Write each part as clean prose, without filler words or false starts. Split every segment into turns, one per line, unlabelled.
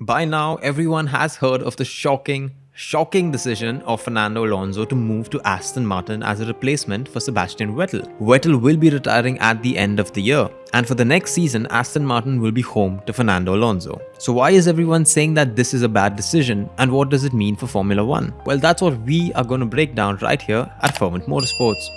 By now, everyone has heard of the shocking decision of Fernando Alonso to move to Aston Martin as a replacement for Sebastian Vettel. Vettel will be retiring at the end of the year, and for the next season, Aston Martin will be home to Fernando Alonso. So why is everyone saying that this is a bad decision, and what does it mean for Formula 1? Well, that's what we are going to break down right here at Fervent Motorsports.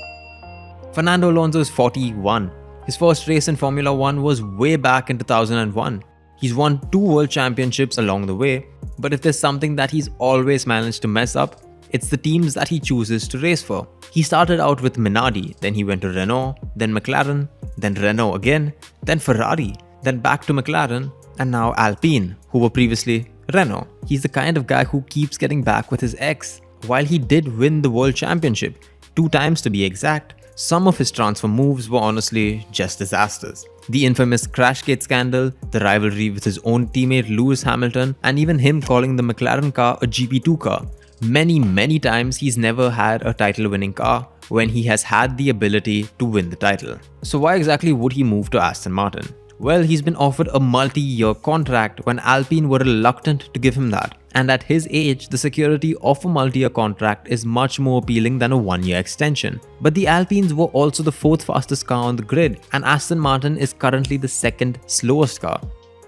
Fernando Alonso is 41. His first race in Formula 1 was way back in 2001. He's won 2 world championships along the way, but if there's something that he's always managed to mess up, it's the teams that he chooses to race for. He started out with Minardi, then he went to Renault, then McLaren, then Renault again, then Ferrari, then back to McLaren, and now Alpine, who were previously Renault. He's the kind of guy who keeps getting back with his ex. While he did win the world championship, 2 times to be exact, some of his transfer moves were honestly just disasters. The infamous Crashgate scandal, the rivalry with his own teammate Lewis Hamilton, and even him calling the McLaren car a GP2 car. Many times he's never had a title-winning car when he has had the ability to win the title. So why exactly would he move to Aston Martin? Well, he's been offered a multi-year contract when Alpine were reluctant to give him that. And at his age, the security of a multi-year contract is much more appealing than a 1-year extension. But the Alpines were also the 4th fastest car on the grid, and Aston Martin is currently the 2nd slowest car.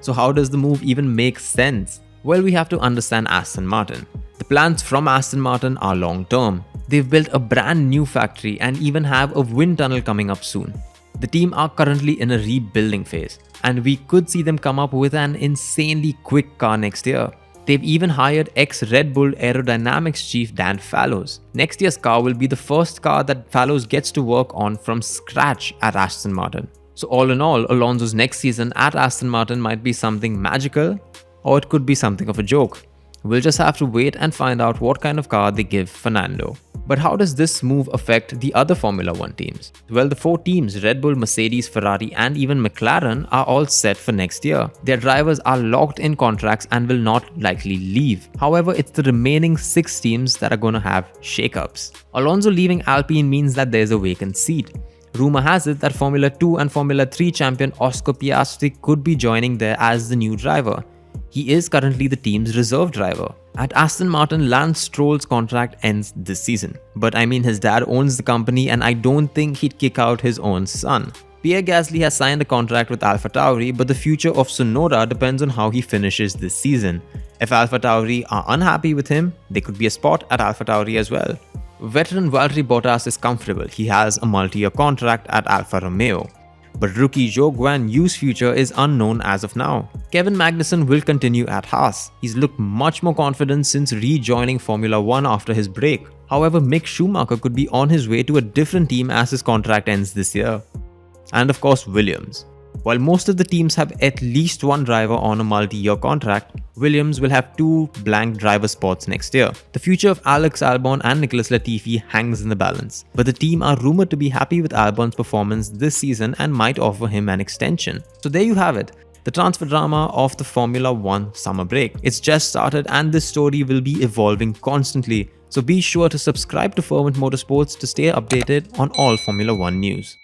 So how does the move even make sense? Well, we have to understand Aston Martin. The plans from Aston Martin are long-term. They've built a brand new factory and even have a wind tunnel coming up soon. The team are currently in a rebuilding phase, and we could see them come up with an insanely quick car next year. They've even hired ex-Red Bull aerodynamics chief Dan Fallows. Next year's car will be the first car that Fallows gets to work on from scratch at Aston Martin. So all in all, Alonso's next season at Aston Martin might be something magical, or it could be something of a joke. We'll just have to wait and find out what kind of car they give Fernando. But how does this move affect the other Formula 1 teams? Well, the 4 teams, Red Bull, Mercedes, Ferrari and even McLaren, are all set for next year. Their drivers are locked in contracts and will not likely leave. However, it's the remaining 6 teams that are going to have shakeups. Alonso leaving Alpine means that there's a vacant seat. Rumor has it that Formula 2 and Formula 3 champion Oscar Piastri could be joining there as the new driver. He is currently the team's reserve driver. At Aston Martin, Lance Stroll's contract ends this season. But I mean, his dad owns the company and I don't think he'd kick out his own son. Pierre Gasly has signed a contract with AlphaTauri, but the future of Tsunoda depends on how he finishes this season. If AlphaTauri are unhappy with him, there could be a spot at AlphaTauri as well. Veteran Valtteri Bottas is comfortable. He has a multi-year contract at Alfa Romeo. But rookie Zhou Guan Yu's future is unknown as of now. Kevin Magnussen will continue at Haas. He's looked much more confident since rejoining Formula 1 after his break. However, Mick Schumacher could be on his way to a different team as his contract ends this year. And of course, Williams. While most of the teams have at least 1 driver on a multi-year contract, Williams will have 2 blank driver spots next year. The future of Alex Albon and Nicholas Latifi hangs in the balance, but the team are rumored to be happy with Albon's performance this season and might offer him an extension. So there you have it, the transfer drama of the Formula 1 summer break. It's just started and this story will be evolving constantly, so be sure to subscribe to Fervent Motorsports to stay updated on all Formula 1 news.